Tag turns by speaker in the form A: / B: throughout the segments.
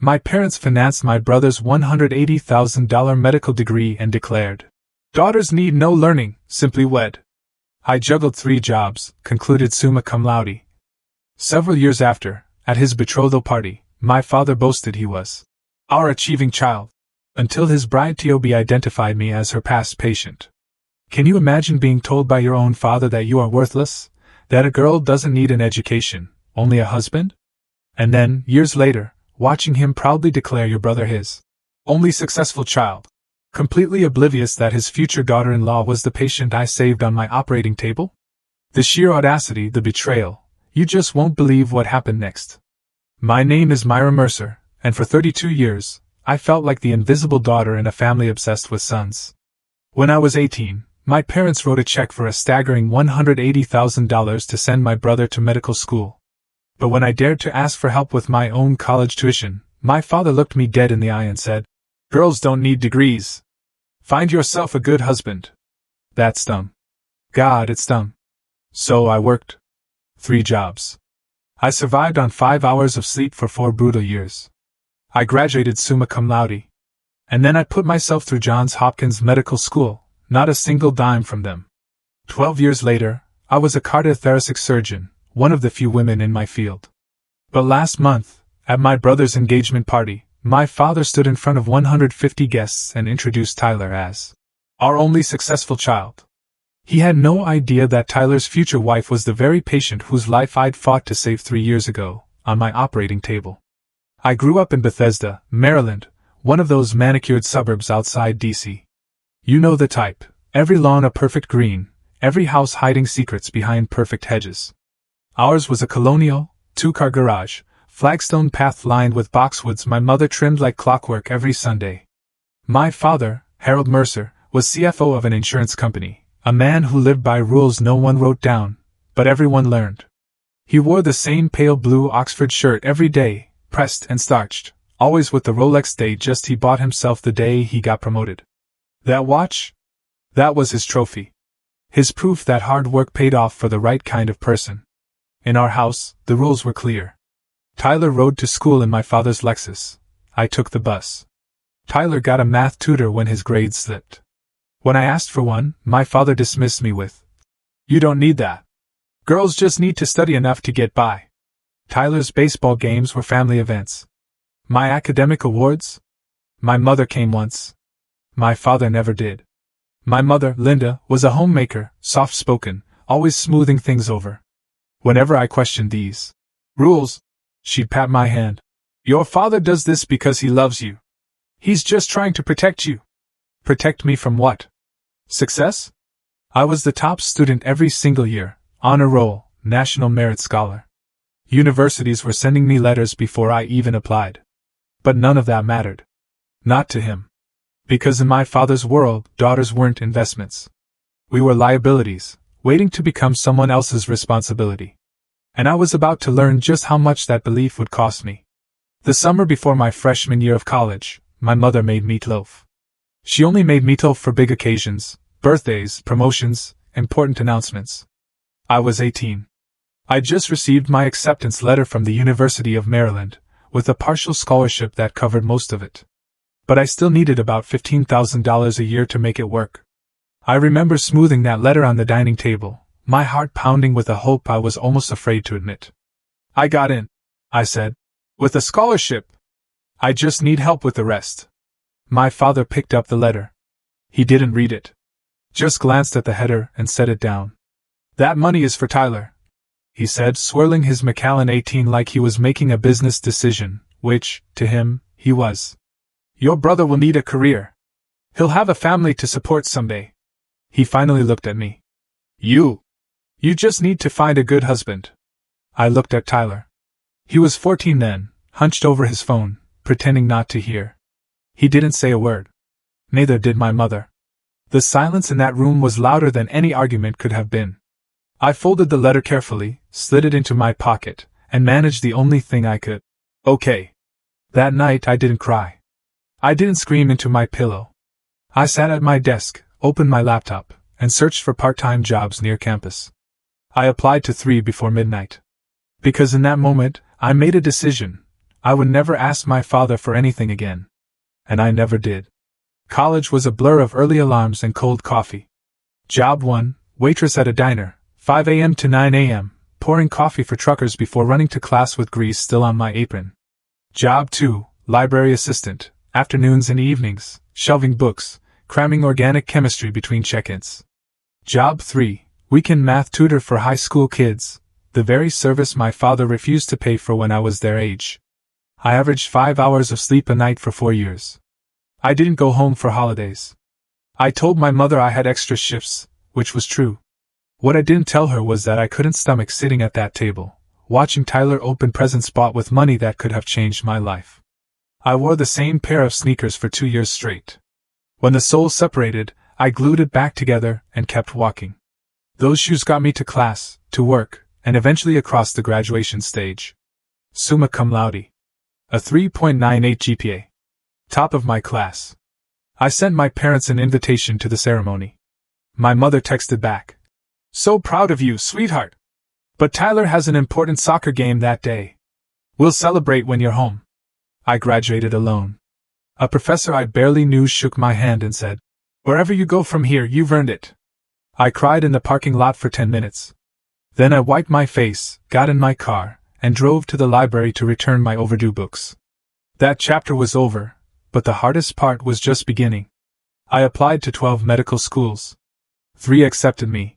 A: My parents financed my brother's $180,000 medical degree and declared, "Daughters need no learning, simply wed." I juggled 3 jobs, concluded summa cum laude. Several years after, at his betrothal party, my father boasted he was our achieving child, until his bride to-be identified me as her past patient. Can you imagine being told by your own father that you are worthless, that a girl doesn't need an education, only a husband? And then, years later, watching him proudly declare your brother his only successful child, completely oblivious that his future daughter-in-law was the patient I saved on my operating table? The sheer audacity, the betrayal. You just won't believe what happened next. My name is Myra Mercer, and for 32 years, I felt like the invisible daughter in a family obsessed with sons. When I was 18, my parents wrote a check for a staggering $180,000 to send my brother to medical school. But when I dared to ask for help with my own college tuition, my father looked me dead in the eye and said, "Girls don't need degrees. Find yourself a good husband." That stung. God, it stung. So I worked 3 jobs. I survived on 5 hours of sleep for 4 brutal years. I graduated summa cum laude. And then I put myself through Johns Hopkins Medical School, not a single dime from them. 12 years later, I was a cardiothoracic surgeon, one of the few women in my field. But last month, at my brother's engagement party, my father stood in front of 150 guests and introduced Tyler as our only successful child. He had no idea that Tyler's future wife was the very patient whose life I'd fought to save 3 years ago, on my operating table. I grew up in Bethesda, Maryland, one of those manicured suburbs outside D.C. You know the type, every lawn a perfect green, every house hiding secrets behind perfect hedges. Ours was a colonial, 2-car garage, flagstone path lined with boxwoods my mother trimmed like clockwork every Sunday. My father, Harold Mercer, was CFO of an insurance company, a man who lived by rules no one wrote down, but everyone learned. He wore the same pale blue Oxford shirt every day, pressed and starched, always with the Rolex Datejust he bought himself the day he got promoted. That watch? That was his trophy. His proof that hard work paid off for the right kind of person. In our house, the rules were clear. Tyler rode to school in my father's Lexus. I took the bus. Tyler got a math tutor when his grades slipped. When I asked for one, my father dismissed me with, "You don't need that. Girls just need to study enough to get by." Tyler's baseball games were family events. My academic awards? My mother came once. My father never did. My mother, Linda, was a homemaker, soft-spoken, always smoothing things over. Whenever I questioned these rules, she'd pat my hand. "Your father does this because he loves you. He's just trying to protect you." Protect me from what? Success? I was the top student every single year, honor roll, National Merit Scholar. Universities were sending me letters before I even applied. But none of that mattered. Not to him. Because in my father's world, daughters weren't investments. We were liabilities, waiting to become someone else's responsibility. And I was about to learn just how much that belief would cost me. The summer before my freshman year of college, my mother made meatloaf. She only made meatloaf for big occasions, birthdays, promotions, important announcements. I was 18. I just received my acceptance letter from the University of Maryland, with a partial scholarship that covered most of it. But I still needed about $15,000 a year to make it work. I remember smoothing that letter on the dining table, my heart pounding with a hope I was almost afraid to admit. "I got in," I said. "With a scholarship. I just need help with the rest." My father picked up the letter. He didn't read it. Just glanced at the header and set it down. "That money is for Tyler," he said, swirling his Macallan 18 like he was making a business decision, which, to him, he was. "Your brother will need a career. He'll have a family to support someday." He finally looked at me. You just need to find a good husband." I looked at Tyler. He was 14 then, hunched over his phone, pretending not to hear. He didn't say a word. Neither did my mother. The silence in that room was louder than any argument could have been. I folded the letter carefully, slid it into my pocket, and managed the only thing I could. Okay. That night I didn't cry. I didn't scream into my pillow. I sat at my desk, opened my laptop, and searched for part-time jobs near campus. I applied to 3 before midnight. Because in that moment, I made a decision. I would never ask my father for anything again. And I never did. College was a blur of early alarms and cold coffee. Job 1, waitress at a diner, 5 a.m. to 9 a.m., pouring coffee for truckers before running to class with grease still on my apron. Job 2, library assistant, afternoons and evenings, shelving books, cramming organic chemistry between check-ins. Job 3, weekend math tutor for high school kids, the very service my father refused to pay for when I was their age. I averaged 5 hours of sleep a night for 4 years. I didn't go home for holidays. I told my mother I had extra shifts, which was true. What I didn't tell her was that I couldn't stomach sitting at that table, watching Tyler open presents bought with money that could have changed my life. I wore the same pair of sneakers for 2 years straight. When the soles separated, I glued it back together and kept walking. Those shoes got me to class, to work, and eventually across the graduation stage. Summa cum laude. A 3.98 GPA. Top of my class. I sent my parents an invitation to the ceremony. My mother texted back. So proud of you, sweetheart. But Tyler has an important soccer game that day. We'll celebrate when you're home. I graduated alone. A professor I barely knew shook my hand and said, "Wherever you go from here, you've earned it." I cried in the parking lot for 10 minutes. Then I wiped my face, got in my car, and drove to the library to return my overdue books. That chapter was over, but the hardest part was just beginning. I applied to 12 medical schools. 3 accepted me.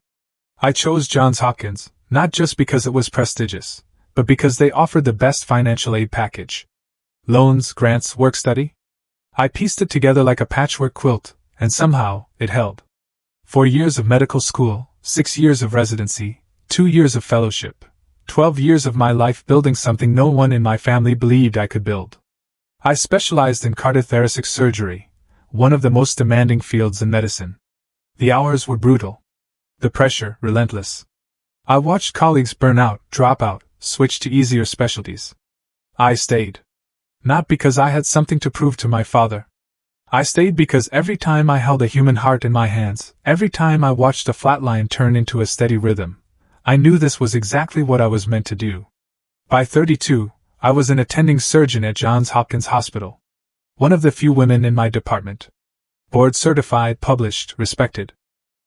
A: I chose Johns Hopkins, not just because it was prestigious, but because they offered the best financial aid package. Loans, grants, work-study. I pieced it together like a patchwork quilt, and somehow, it held. 4 years of medical school, 6 years of residency, 2 years of fellowship, 12 years of my life building something no one in my family believed I could build. I specialized in cardiothoracic surgery, one of the most demanding fields in medicine. The hours were brutal. The pressure, relentless. I watched colleagues burn out, drop out, switch to easier specialties. I stayed. Not because I had something to prove to my father. I stayed because every time I held a human heart in my hands, every time I watched a flat line turn into a steady rhythm, I knew this was exactly what I was meant to do. By 32, I was an attending surgeon at Johns Hopkins Hospital. One of the few women in my department. Board certified, published, respected.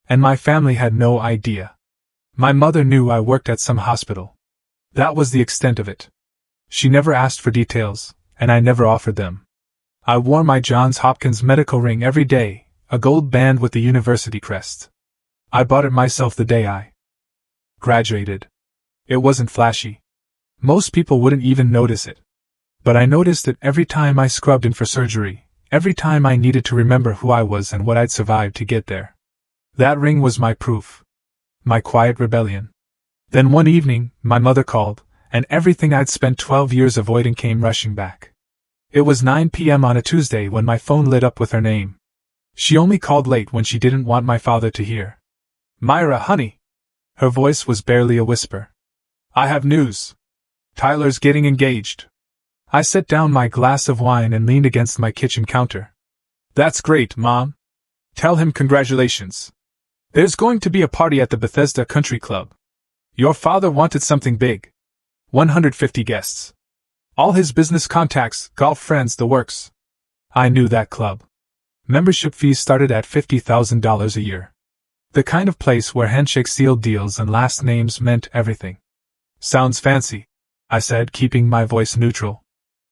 A: And my family had no idea. My mother knew I worked at some hospital. That was the extent of it. She never asked for details, and I never offered them. I wore my Johns Hopkins medical ring every day, a gold band with the university crest. I bought it myself the day I graduated. It wasn't flashy. Most people wouldn't even notice it. But I noticed it every time I scrubbed in for surgery, every time I needed to remember who I was and what I'd survived to get there. That ring was my proof. My quiet rebellion. Then one evening, my mother called, and everything I'd spent 12 years avoiding came rushing back. It was 9 p.m. on a Tuesday when my phone lit up with her name. She only called late when she didn't want my father to hear. "Myra, honey." Her voice was barely a whisper. "I have news. Tyler's getting engaged." I set down my glass of wine and leaned against my kitchen counter. "That's great, Mom. Tell him congratulations. There's going to be a party at the Bethesda Country Club. Your father wanted something big. 150 guests. All his business contacts, golf friends, the works." I knew that club. Membership fees started at $50,000 a year. The kind of place where handshakes sealed deals and last names meant everything. "Sounds fancy," I said, keeping my voice neutral.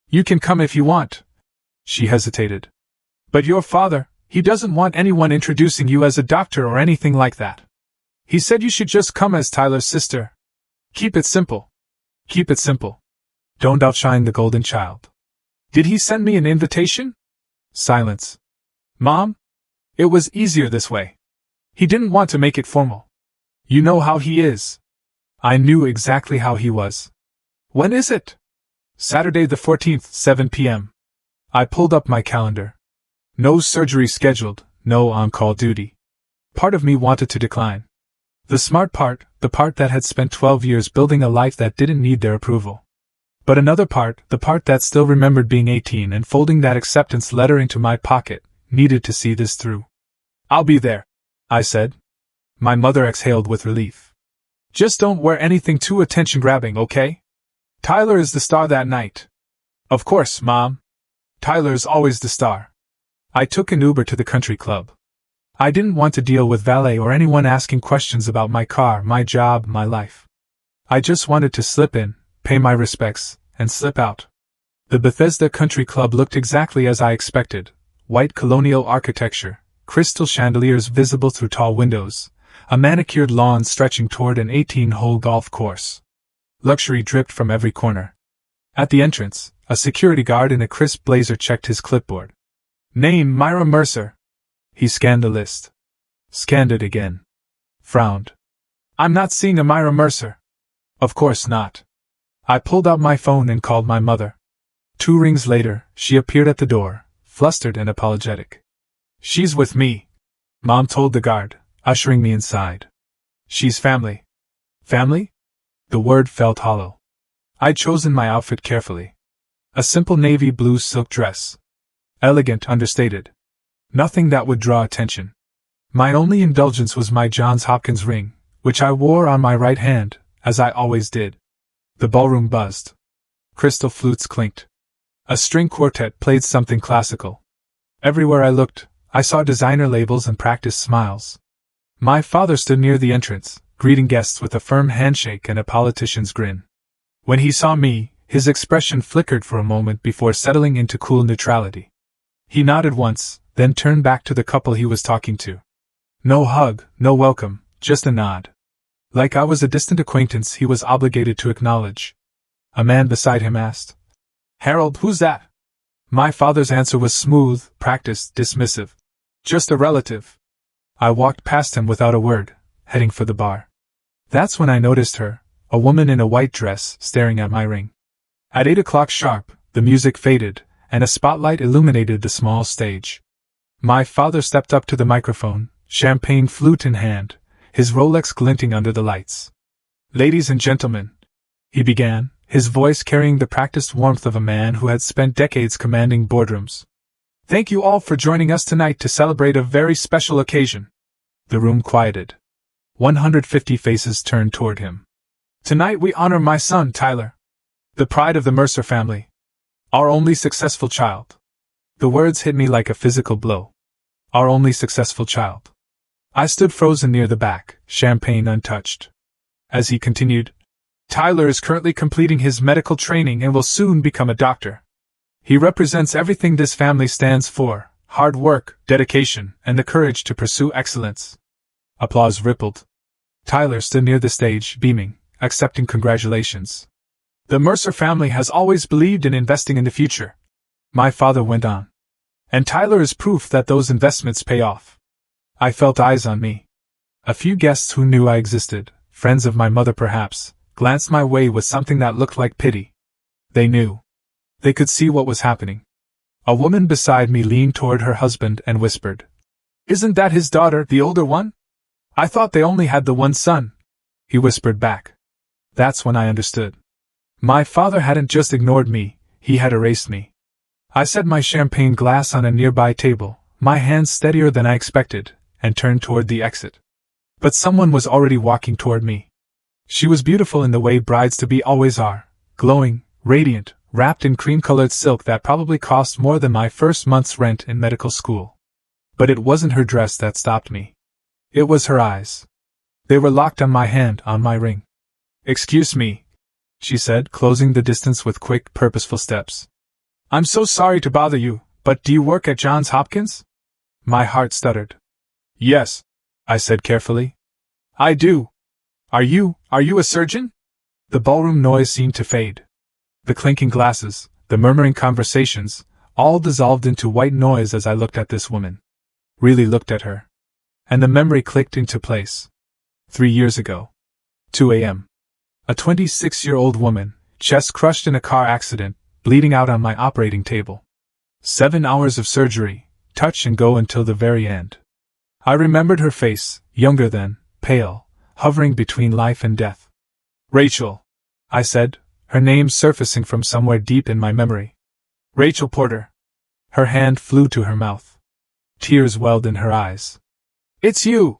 A: "You can come if you want." She hesitated. "But your father, he doesn't want anyone introducing you as a doctor or anything like that. He said you should just come as Tyler's sister. Keep it simple. Keep it simple. Don't outshine the golden child." "Did he send me an invitation?" Silence. "Mom? It was easier this way. He didn't want to make it formal. You know how he is." I knew exactly how he was. "When is it?" "Saturday the 14th, 7 p.m. I pulled up my calendar. No surgery scheduled, no on-call duty. Part of me wanted to decline. The smart part, the part that had spent 12 years building a life that didn't need their approval. But another part, the part that still remembered being 18 and folding that acceptance letter into my pocket, needed to see this through. "I'll be there," I said. My mother exhaled with relief. "Just don't wear anything too attention-grabbing, okay? Tyler is the star that night." Of course, Mom. Tyler's always the star. I took an Uber to the country club. I didn't want to deal with valet or anyone asking questions about my car, my job, my life. I just wanted to slip in, pay my respects, and slip out. The Bethesda Country Club looked exactly as I expected: white colonial architecture, crystal chandeliers visible through tall windows, a manicured lawn stretching toward an 18-hole golf course. Luxury dripped from every corner. At the entrance, a security guard in a crisp blazer checked his clipboard. Name Myra Mercer. He scanned the list. Scanned it again. Frowned. I'm not seeing a Myra Mercer. Of course not. I pulled out my phone and called my mother. 2 rings later, she appeared at the door, flustered and apologetic. She's with me, Mom told the guard, ushering me inside. She's family. Family? The word felt hollow. I'd chosen my outfit carefully. A simple navy blue silk dress. Elegant, understated. Nothing that would draw attention. My only indulgence was my Johns Hopkins ring, which I wore on my right hand, as I always did. The ballroom buzzed. Crystal flutes clinked. A string quartet played something classical. Everywhere I looked, I saw designer labels and practiced smiles. My father stood near the entrance, greeting guests with a firm handshake and a politician's grin. When he saw me, his expression flickered for a moment before settling into cool neutrality. He nodded once, then turned back to the couple he was talking to. No hug, no welcome, just a nod. Like I was a distant acquaintance he was obligated to acknowledge. A man beside him asked, Harold, who's that? My father's answer was smooth, practiced, dismissive. Just a relative. I walked past him without a word, heading for the bar. That's when I noticed her, a woman in a white dress, staring at my ring. At 8 o'clock sharp, the music faded, and a spotlight illuminated the small stage. My father stepped up to the microphone, champagne flute in hand, his Rolex glinting under the lights. Ladies and gentlemen, he began, his voice carrying the practiced warmth of a man who had spent decades commanding boardrooms. Thank you all for joining us tonight to celebrate a very special occasion. The room quieted. 150 faces turned toward him. Tonight we honor my son, Tyler. The pride of the Mercer family. Our only successful child. The words hit me like a physical blow. Our only successful child. I stood frozen near the back, champagne untouched. As he continued, Tyler is currently completing his medical training and will soon become a doctor. He represents everything this family stands for: hard work, dedication, and the courage to pursue excellence. Applause rippled. Tyler stood near the stage, beaming, accepting congratulations. The Mercer family has always believed in investing in the future, my father went on. And Tyler is proof that those investments pay off. I felt eyes on me. A few guests who knew I existed, friends of my mother perhaps, glanced my way with something that looked like pity. They knew. They could see what was happening. A woman beside me leaned toward her husband and whispered, Isn't that his daughter, the older one? I thought they only had the one son. He whispered back. That's when I understood. My father hadn't just ignored me, he had erased me. I set my champagne glass on a nearby table, my hands steadier than I expected, and turned toward the exit. But someone was already walking toward me. She was beautiful in the way brides-to-be always are, glowing, radiant, wrapped in cream-colored silk that probably cost more than my first month's rent in medical school. But it wasn't her dress that stopped me. It was her eyes. They were locked on my hand, on my ring. Excuse me, she said, closing the distance with quick, purposeful steps. I'm so sorry to bother you, but do you work at Johns Hopkins? My heart stuttered. Yes, I said carefully. I do. Are you a surgeon? The ballroom noise seemed to fade. The clinking glasses, the murmuring conversations, all dissolved into white noise as I looked at this woman. Really looked at her. And the memory clicked into place. 3 years ago. 2 a.m. A 26-year-old woman, chest crushed in a car accident, bleeding out on my operating table. 7 hours of surgery, touch and go until the very end. I remembered her face, younger then, pale, hovering between life and death. Rachel, I said, her name surfacing from somewhere deep in my memory. Rachel Porter. Her hand flew to her mouth. Tears welled in her eyes. It's you!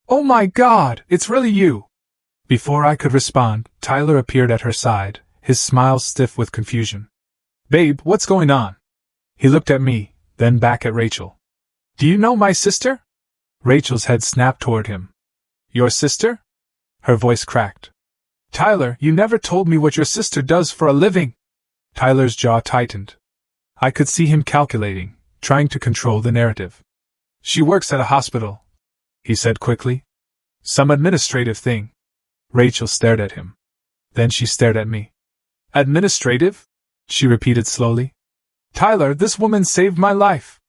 A: Oh my God, it's really you! Before I could respond, Tyler appeared at her side, his smile stiff with confusion. Babe, what's going on? He looked at me, then back at Rachel. Do you know my sister? Rachel's head snapped toward him. Your sister? Her voice cracked. Tyler, you never told me what your sister does for a living. Tyler's jaw tightened. I could see him calculating, trying to control the narrative. She works at a hospital, he said quickly. Some administrative thing. Rachel stared at him. Then she stared at me. Administrative? She repeated slowly. Tyler, this woman saved my life.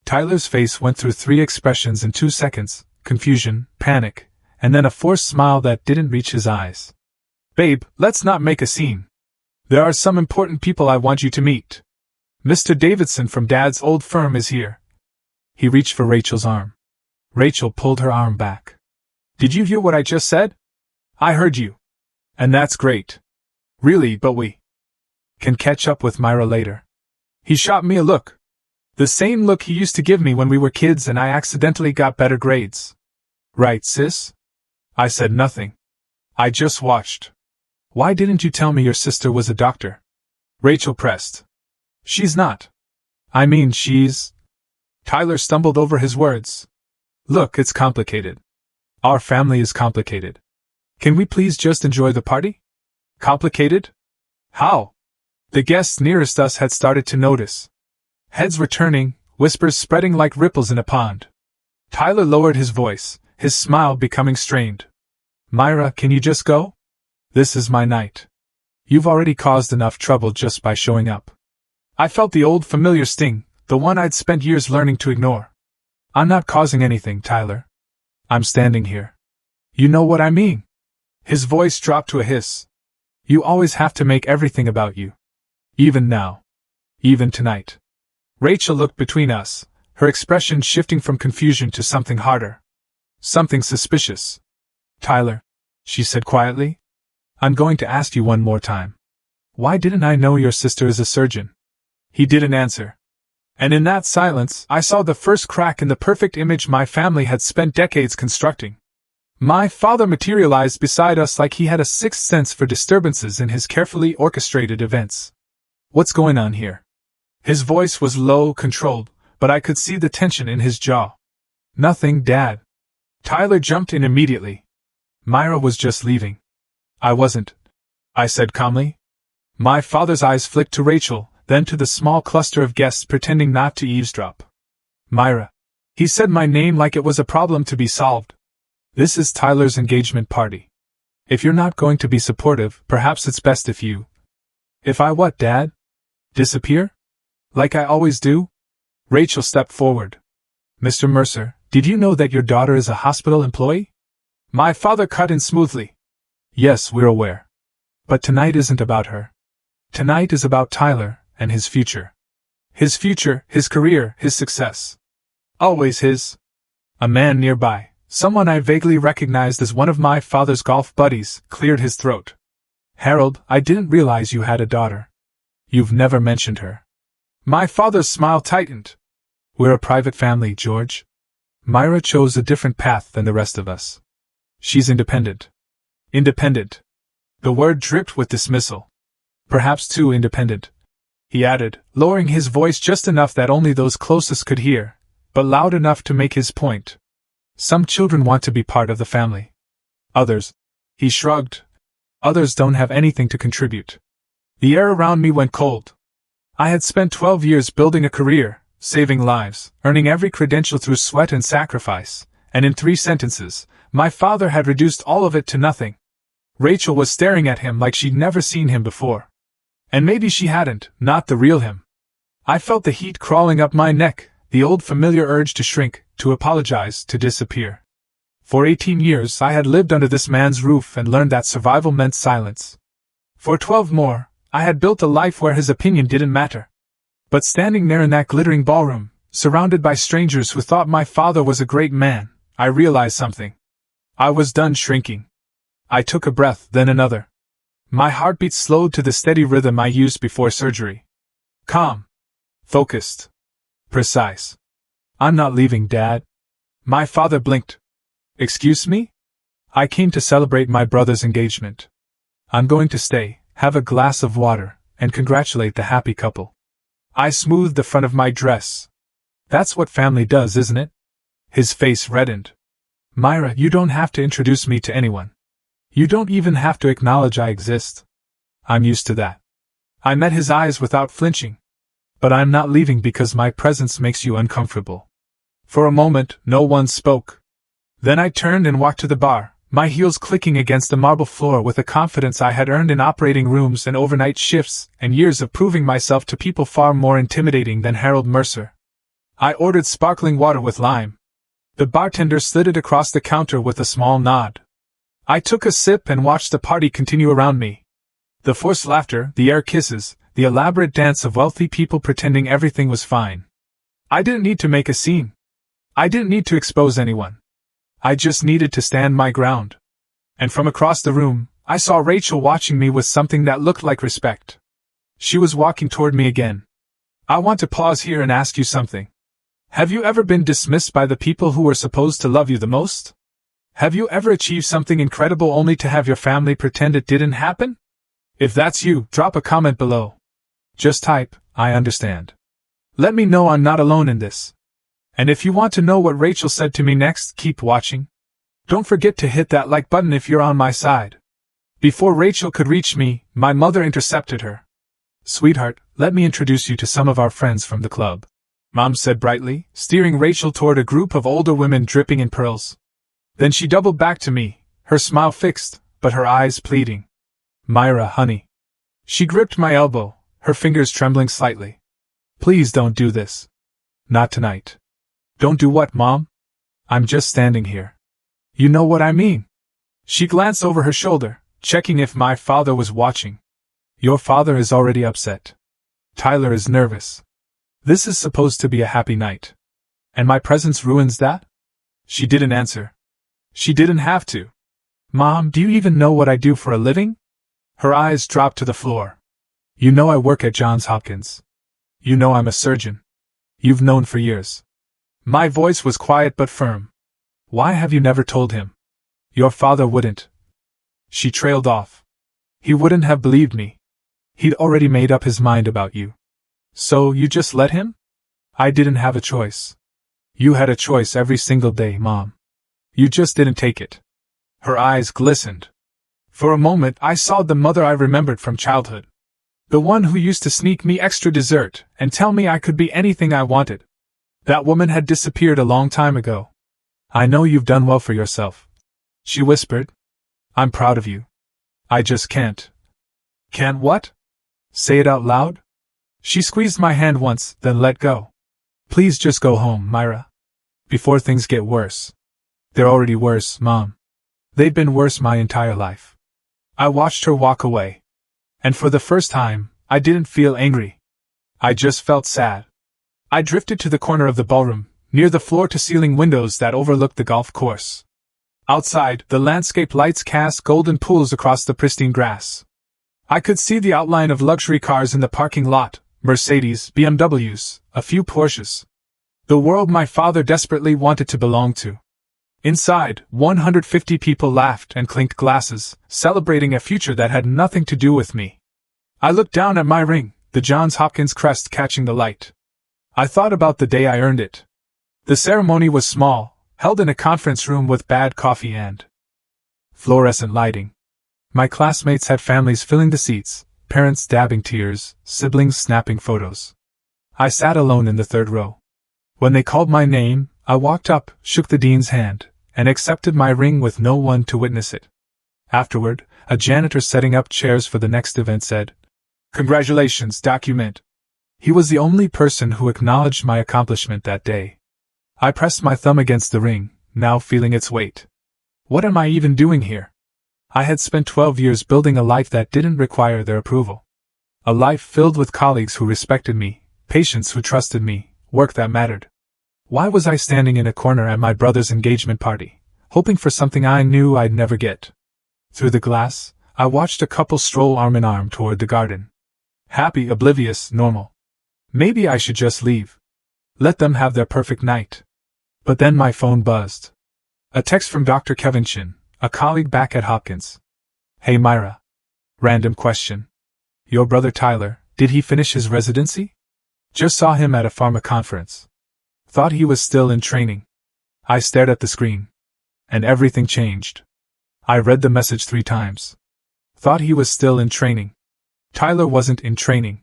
A: Tyler's face went through 3 expressions in 2 seconds, confusion, panic, and then a forced smile that didn't reach his eyes. Babe, let's not make a scene. There are some important people I want you to meet. Mr. Davidson from Dad's old firm is here. He reached for Rachel's arm. Rachel pulled her arm back. Did you hear what I just said? I heard you. And that's great. Really, but we can catch up with Myra later. He shot me a look. The same look he used to give me when we were kids and I accidentally got better grades. Right, sis? I said nothing. I just watched. Why didn't you tell me your sister was a doctor? Rachel pressed. She's not. I mean, she's... Tyler stumbled over his words. Look, it's complicated. Our family is complicated. Can we please just enjoy the party? Complicated? How? The guests nearest us had started to notice. Heads were turning, whispers spreading like ripples in a pond. Tyler lowered his voice, his smile becoming strained. Myra, can you just go? This is my night. You've already caused enough trouble just by showing up. I felt the old familiar sting, the one I'd spent years learning to ignore. I'm not causing anything, Tyler. I'm standing here. You know what I mean? His voice dropped to a hiss. You always have to make everything about you. Even now. Even tonight. Rachel looked between us, her expression shifting from confusion to something harder. Something suspicious. Tyler, she said quietly, I'm going to ask you one more time. Why didn't I know your sister is a surgeon? He didn't answer. And in that silence, I saw the first crack in the perfect image my family had spent decades constructing. My father materialized beside us like he had a sixth sense for disturbances in his carefully orchestrated events. What's going on here? His voice was low, controlled, but I could see the tension in his jaw. Nothing, Dad. Tyler jumped in immediately. Myra was just leaving. I wasn't, I said calmly. My father's eyes flicked to Rachel, then to the small cluster of guests pretending not to eavesdrop. Myra. He said my name like it was a problem to be solved. This is Tyler's engagement party. If you're not going to be supportive, perhaps it's best if you... If I what, Dad? Disappear? Like I always do? Rachel stepped forward. Mr. Mercer, did you know that your daughter is a hospital employee? My father cut in smoothly. Yes, we're aware. But tonight isn't about her. Tonight is about Tyler and his future. His future, his career, his success. Always his. A man nearby, someone I vaguely recognized as one of my father's golf buddies, cleared his throat. Harold, I didn't realize you had a daughter. You've never mentioned her. My father's smile tightened. We're a private family, George. Myra chose a different path than the rest of us. She's independent. Independent. The word dripped with dismissal. Perhaps too independent. He added, lowering his voice just enough that only those closest could hear, but loud enough to make his point. Some children want to be part of the family. Others, he shrugged, others don't have anything to contribute. The air around me went cold. I had spent 12 years building a career, saving lives, earning every credential through sweat and sacrifice, and in 3 sentences, my father had reduced all of it to nothing. Rachel was staring at him like she'd never seen him before. And maybe she hadn't, not the real him. I felt the heat crawling up my neck, the old familiar urge to shrink, to apologize, to disappear. For 18 years I had lived under this man's roof and learned that survival meant silence. For 12 more, I had built a life where his opinion didn't matter. But standing there in that glittering ballroom, surrounded by strangers who thought my father was a great man, I realized something. I was done shrinking. I took a breath, then another. My heartbeat slowed to the steady rhythm I used before surgery. Calm. Focused. Precise. I'm not leaving, Dad. My father blinked. Excuse me? I came to celebrate my brother's engagement. I'm going to stay, have a glass of water, and congratulate the happy couple. I smoothed the front of my dress. That's what family does, isn't it? His face reddened. Myra, you don't have to introduce me to anyone. You don't even have to acknowledge I exist. I'm used to that. I met his eyes without flinching. But I'm not leaving because my presence makes you uncomfortable. For a moment, no one spoke. Then I turned and walked to the bar, my heels clicking against the marble floor with a confidence I had earned in operating rooms and overnight shifts and years of proving myself to people far more intimidating than Harold Mercer. I ordered sparkling water with lime. The bartender slid it across the counter with a small nod. I took a sip and watched the party continue around me. The forced laughter, the air kisses, the elaborate dance of wealthy people pretending everything was fine. I didn't need to make a scene. I didn't need to expose anyone. I just needed to stand my ground. And from across the room, I saw Rachel watching me with something that looked like respect. She was walking toward me again. I want to pause here and ask you something. Have you ever been dismissed by the people who were supposed to love you the most? Have you ever achieved something incredible only to have your family pretend it didn't happen? If that's you, drop a comment below. Just type, I understand. Let me know I'm not alone in this. And if you want to know what Rachel said to me next, keep watching. Don't forget to hit that like button if you're on my side. Before Rachel could reach me, my mother intercepted her. Sweetheart, let me introduce you to some of our friends from the club, Mom said brightly, steering Rachel toward a group of older women dripping in pearls. Then she doubled back to me, her smile fixed, but her eyes pleading. Myra, honey. She gripped my elbow, her fingers trembling slightly. Please don't do this. Not tonight. Don't do what, Mom? I'm just standing here. You know what I mean. She glanced over her shoulder, checking if my father was watching. Your father is already upset. Tyler is nervous. This is supposed to be a happy night. And my presence ruins that? She didn't answer. She didn't have to. Mom, do you even know what I do for a living? Her eyes dropped to the floor. You know I work at Johns Hopkins. You know I'm a surgeon. You've known for years. My voice was quiet but firm. Why have you never told him? Your father wouldn't. She trailed off. He wouldn't have believed me. He'd already made up his mind about you. So you just let him? I didn't have a choice. You had a choice every single day, Mom. You just didn't take it. Her eyes glistened. For a moment I saw the mother I remembered from childhood. The one who used to sneak me extra dessert and tell me I could be anything I wanted. That woman had disappeared a long time ago. I know you've done well for yourself, she whispered. I'm proud of you. I just can't. Can't what? Say it out loud? She squeezed my hand once, then let go. Please just go home, Myra. Before things get worse. They're already worse, Mom. They've been worse my entire life. I watched her walk away. And for the first time, I didn't feel angry. I just felt sad. I drifted to the corner of the ballroom, near the floor-to-ceiling windows that overlooked the golf course. Outside, the landscape lights cast golden pools across the pristine grass. I could see the outline of luxury cars in the parking lot, Mercedes, BMWs, a few Porsches. The world my father desperately wanted to belong to. Inside, 150 people laughed and clinked glasses, celebrating a future that had nothing to do with me. I looked down at my ring, the Johns Hopkins crest catching the light. I thought about the day I earned it. The ceremony was small, held in a conference room with bad coffee and fluorescent lighting. My classmates had families filling the seats, parents dabbing tears, siblings snapping photos. I sat alone in the third row. When they called my name, I walked up, shook the dean's hand, and accepted my ring with no one to witness it. Afterward, a janitor setting up chairs for the next event said, "Congratulations, document." He was the only person who acknowledged my accomplishment that day. I pressed my thumb against the ring, now feeling its weight. What am I even doing here? I had spent 12 years building a life that didn't require their approval. A life filled with colleagues who respected me, patients who trusted me, work that mattered. Why was I standing in a corner at my brother's engagement party, hoping for something I knew I'd never get? Through the glass, I watched a couple stroll arm in arm toward the garden. Happy, oblivious, normal. Maybe I should just leave. Let them have their perfect night. But then my phone buzzed. A text from Dr. Kevin Chin, a colleague back at Hopkins. Hey Myra. Random question. Your brother Tyler, did he finish his residency? Just saw him at a pharma conference. Thought he was still in training. I stared at the screen. And everything changed. I read the message 3 times. Thought he was still in training. Tyler wasn't in training.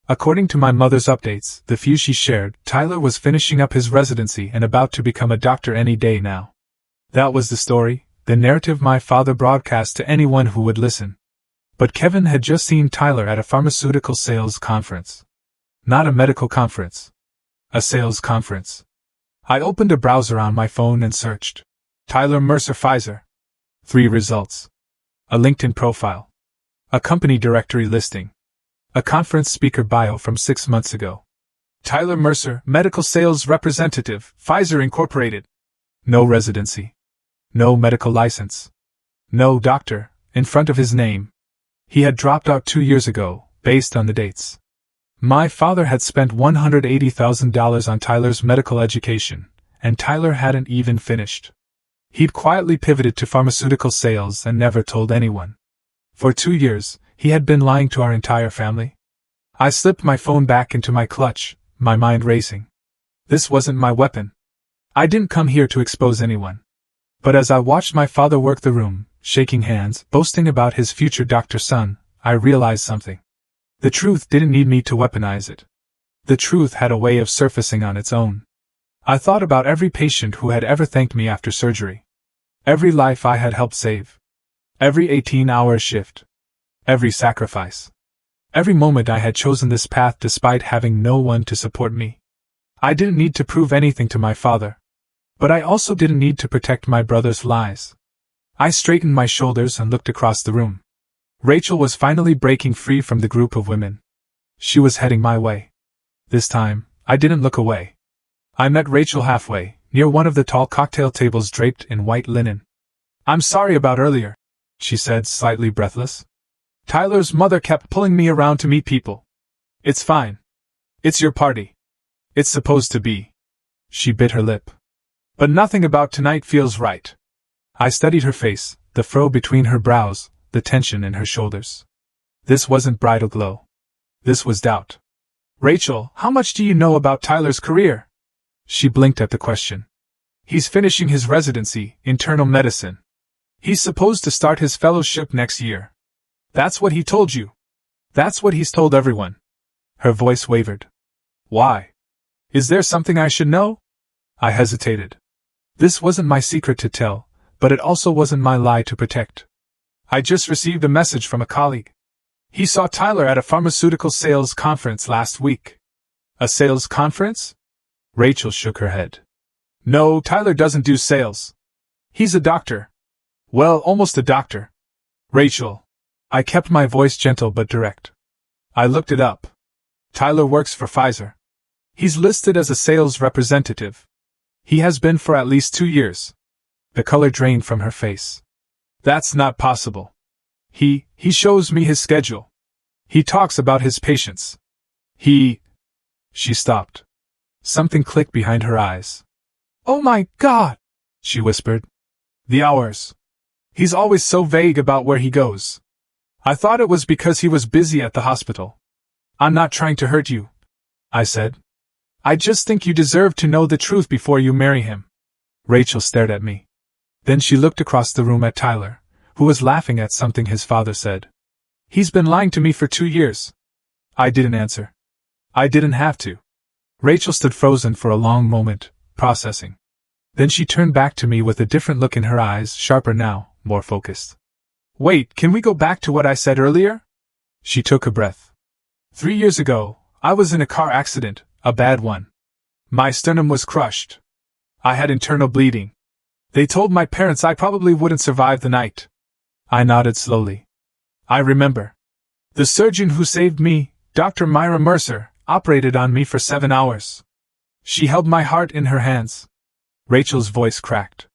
A: According to my mother's updates, the few she shared, Tyler was finishing up his residency and about to become a doctor any day now. That was the story, the narrative my father broadcast to anyone who would listen. But Kevin had just seen Tyler at a pharmaceutical sales conference. Not a medical conference. A sales conference. I opened a browser on my phone and searched. Tyler Mercer Pfizer. 3 results. A LinkedIn profile. A company directory listing. A conference speaker bio from 6 months ago. Tyler Mercer, Medical Sales Representative, Pfizer Incorporated. No residency. No medical license. No doctor, in front of his name. He had dropped out 2 years ago, based on the dates. My father had spent $180,000 on Tyler's medical education, and Tyler hadn't even finished. He'd quietly pivoted to pharmaceutical sales and never told anyone. For 2 years, he had been lying to our entire family. I slipped my phone back into my clutch, my mind racing. This wasn't my weapon. I didn't come here to expose anyone. But as I watched my father work the room, shaking hands, boasting about his future doctor son, I realized something. The truth didn't need me to weaponize it. The truth had a way of surfacing on its own. I thought about every patient who had ever thanked me after surgery. Every life I had helped save. Every 18-hour shift. Every sacrifice. Every moment I had chosen this path despite having no one to support me. I didn't need to prove anything to my father. But I also didn't need to protect my brother's lies. I straightened my shoulders and looked across the room. Rachel was finally breaking free from the group of women. She was heading my way. This time, I didn't look away. I met Rachel halfway, near one of the tall cocktail tables draped in white linen. "I'm sorry about earlier," she said, slightly breathless. "Tyler's mother kept pulling me around to meet people. It's fine. It's your party. It's supposed to be." She bit her lip. "But nothing about tonight feels right." I studied her face, the furrow between her brows, the tension in her shoulders. This wasn't bridal glow. This was doubt. "Rachel, how much do you know about Tyler's career?" She blinked at the question. "He's finishing his residency, internal medicine. He's supposed to start his fellowship next year. That's what he told you. That's what he's told everyone." Her voice wavered. "Why? Is there something I should know?" I hesitated. This wasn't my secret to tell, but it also wasn't my lie to protect. "I just received a message from a colleague. He saw Tyler at a pharmaceutical sales conference last week." "A sales conference?" Rachel shook her head. "No, Tyler doesn't do sales. He's a doctor. Well, almost a doctor." "Rachel." I kept my voice gentle but direct. "I looked it up. Tyler works for Pfizer. He's listed as a sales representative. He has been for at least 2 years." The color drained from her face. "That's not possible. He shows me his schedule. He talks about his patients. She stopped. Something clicked behind her eyes. "Oh my God!" she whispered. "The hours. He's always so vague about where he goes. I thought it was because he was busy at the hospital." "I'm not trying to hurt you," I said. "I just think you deserve to know the truth before you marry him." Rachel stared at me. Then she looked across the room at Tyler, who was laughing at something his father said. "He's been lying to me for 2 years. I didn't answer. I didn't have to. Rachel stood frozen for a long moment, processing. Then she turned back to me with a different look in her eyes, sharper now, more focused. "Wait, can we go back to what I said earlier?" She took a breath. 3 years ago, I was in a car accident, a bad one. My sternum was crushed. I had internal bleeding. They told my parents I probably wouldn't survive the night." I nodded slowly. "I remember. The surgeon who saved me, Dr. Myra Mercer, operated on me for 7 hours. She held my heart in her hands." Rachel's voice cracked.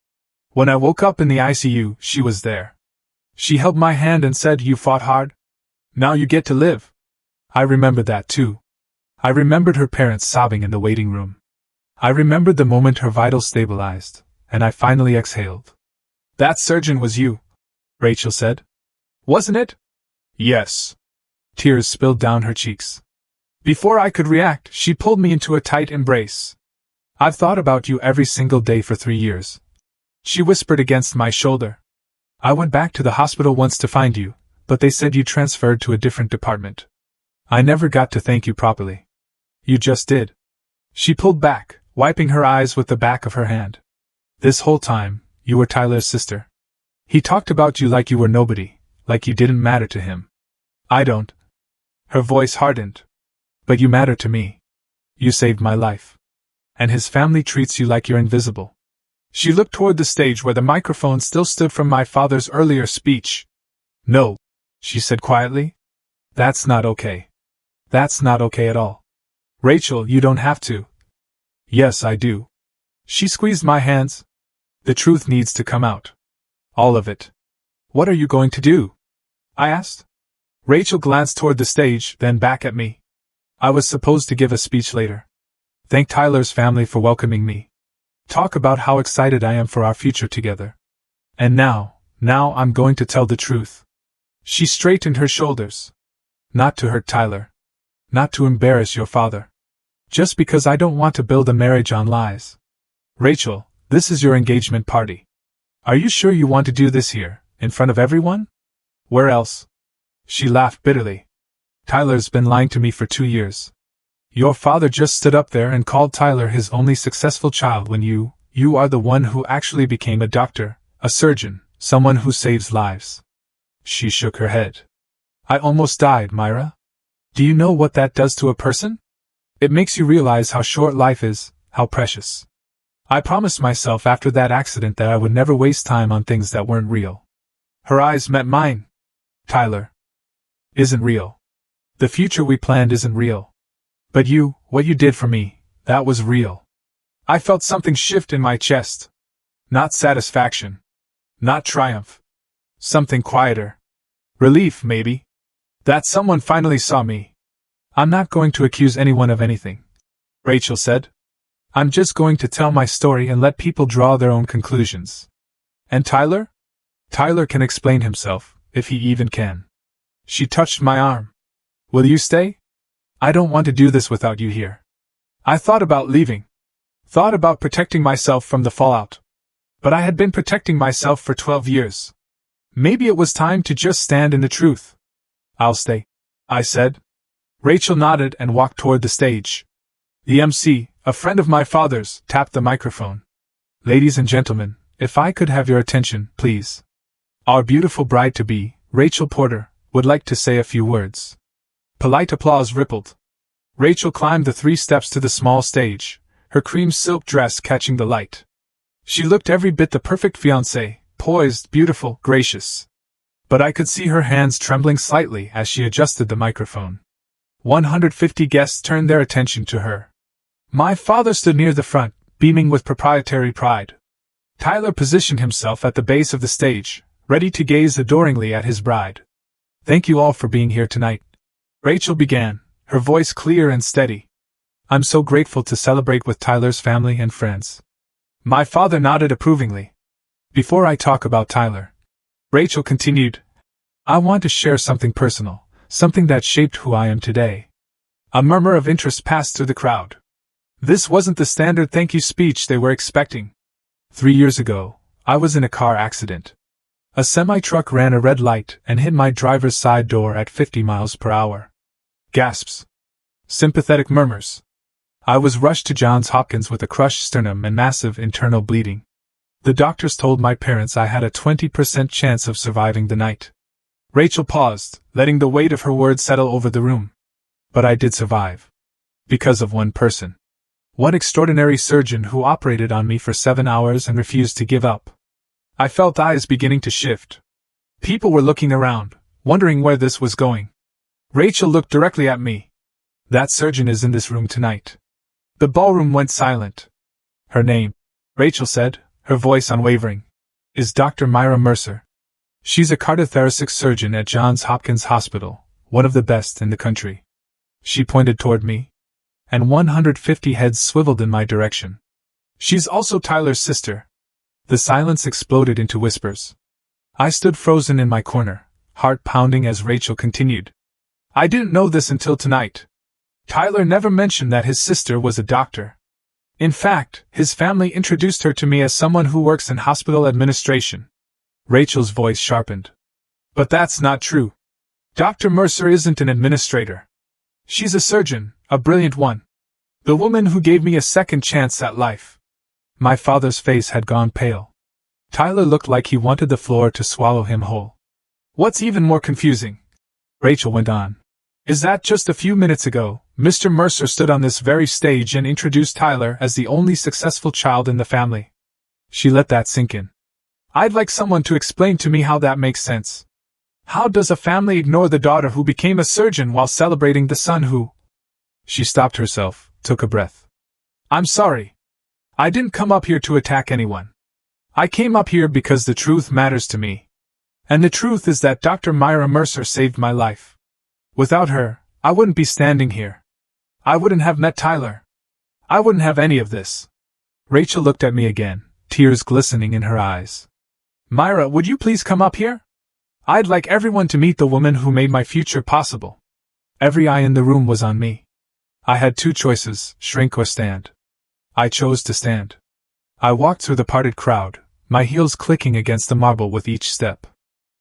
A: "When I woke up in the ICU, she was there. She held my hand and said, 'You fought hard. Now you get to live.'" I remembered that too. I remembered her parents sobbing in the waiting room. I remembered the moment her vitals stabilized, and I finally exhaled. "That surgeon was you," Rachel said. "Wasn't it?" "Yes." Tears spilled down her cheeks. Before I could react, she pulled me into a tight embrace. I've thought about you every single day for 3 years. She whispered against my shoulder. I went back to the hospital once to find you, but they said you transferred to a different department. I never got to thank you properly. You just did. She pulled back, wiping her eyes with the back of her hand. This whole time, you were Tyler's sister. He talked about you like you were nobody, like you didn't matter to him. I don't. Her voice hardened. But you matter to me. You saved my life. And his family treats you like you're invisible. She looked toward the stage where the microphone still stood from my father's earlier speech. No, she said quietly. That's not okay. That's not okay at all. Rachel, you don't have to. Yes, I do. She squeezed my hands. The truth needs to come out. All of it. What are you going to do? I asked. Rachel glanced toward the stage, then back at me. I was supposed to give a speech later. Thank Tyler's family for welcoming me. Talk about how excited I am for our future together. And now I'm going to tell the truth. She straightened her shoulders. Not to hurt Tyler. Not to embarrass your father. Just because I don't want to build a marriage on lies. Rachel, this is your engagement party. Are you sure you want to do this here, in front of everyone? Where else? She laughed bitterly. Tyler's been lying to me for 2 years. Your father just stood up there and called Tyler his only successful child when you are the one who actually became a doctor, a surgeon, someone who saves lives. She shook her head. I almost died, Myra. Do you know what that does to a person? It makes you realize how short life is, how precious. I promised myself after that accident that I would never waste time on things that weren't real. Her eyes met mine. Tyler isn't real. The future we planned isn't real. But what you did for me, that was real. I felt something shift in my chest. Not satisfaction. Not triumph. Something quieter. Relief, maybe. That someone finally saw me. I'm not going to accuse anyone of anything, Rachel said. I'm just going to tell my story and let people draw their own conclusions. And Tyler? Tyler can explain himself, if he even can. She touched my arm. Will you stay? I don't want to do this without you here. I thought about leaving. Thought about protecting myself from the fallout. But I had been protecting myself for 12 years. Maybe it was time to just stand in the truth. I'll stay, I said. Rachel nodded and walked toward the stage. The MC, a friend of my father's, tapped the microphone. Ladies and gentlemen, if I could have your attention, please. Our beautiful bride-to-be, Rachel Porter, would like to say a few words. Polite applause rippled. Rachel climbed the 3 steps to the small stage, her cream silk dress catching the light. She looked every bit the perfect fiancée, poised, beautiful, gracious. But I could see her hands trembling slightly as she adjusted the microphone. 150 guests turned their attention to her. My father stood near the front, beaming with proprietary pride. Tyler positioned himself at the base of the stage, ready to gaze adoringly at his bride. Thank you all for being here tonight. Rachel began, her voice clear and steady. I'm so grateful to celebrate with Tyler's family and friends. My father nodded approvingly. Before I talk about Tyler, Rachel continued, I want to share something personal, something that shaped who I am today. A murmur of interest passed through the crowd. This wasn't the standard thank you speech they were expecting. 3 years ago, I was in a car accident. A semi-truck ran a red light and hit my driver's side door at 50 miles per hour. Gasps. Sympathetic murmurs. I was rushed to Johns Hopkins with a crushed sternum and massive internal bleeding. The doctors told my parents I had a 20% chance of surviving the night. Rachel paused, letting the weight of her words settle over the room. But I did survive. Because of one person. One extraordinary surgeon who operated on me for 7 hours and refused to give up. I felt eyes beginning to shift. People were looking around, wondering where this was going. Rachel looked directly at me. That surgeon is in this room tonight. The ballroom went silent. Her name, Rachel said, her voice unwavering, is Dr. Myra Mercer. She's a cardiothoracic surgeon at Johns Hopkins Hospital, one of the best in the country. She pointed toward me, and 150 heads swiveled in my direction. She's also Tyler's sister. The silence exploded into whispers. I stood frozen in my corner, heart pounding as Rachel continued. I didn't know this until tonight. Tyler never mentioned that his sister was a doctor. In fact, his family introduced her to me as someone who works in hospital administration. Rachel's voice sharpened. But that's not true. Dr. Mercer isn't an administrator. She's a surgeon, a brilliant one. The woman who gave me a second chance at life. My father's face had gone pale. Tyler looked like he wanted the floor to swallow him whole. What's even more confusing, Rachel went on, is that just a few minutes ago, Mr. Mercer stood on this very stage and introduced Tyler as the only successful child in the family. She let that sink in. I'd like someone to explain to me how that makes sense. How does a family ignore the daughter who became a surgeon while celebrating the son who... She stopped herself, took a breath. I'm sorry. I didn't come up here to attack anyone. I came up here because the truth matters to me. And the truth is that Dr. Myra Mercer saved my life. Without her, I wouldn't be standing here. I wouldn't have met Tyler. I wouldn't have any of this. Rachel looked at me again, tears glistening in her eyes. Myra, would you please come up here? I'd like everyone to meet the woman who made my future possible. Every eye in the room was on me. I had two choices, shrink or stand. I chose to stand. I walked through the parted crowd, my heels clicking against the marble with each step.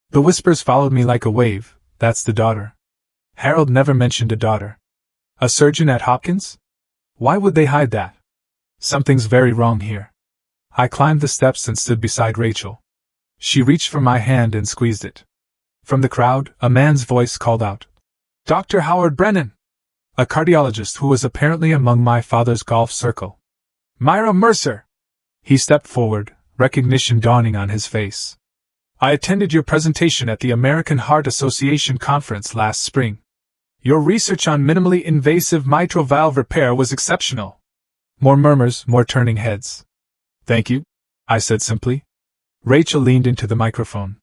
A: The whispers followed me like a wave. That's the daughter. Harold never mentioned a daughter. A surgeon at Hopkins? Why would they hide that? Something's very wrong here. I climbed the steps and stood beside Rachel. She reached for my hand and squeezed it. From the crowd, a man's voice called out, Dr. Howard Brennan! A cardiologist who was apparently among my father's golf circle. Myra Mercer! He stepped forward, recognition dawning on his face. I attended your presentation at the American Heart Association conference last spring. Your research on minimally invasive mitral valve repair was exceptional. More murmurs, more turning heads. Thank you, I said simply. Rachel leaned into the microphone.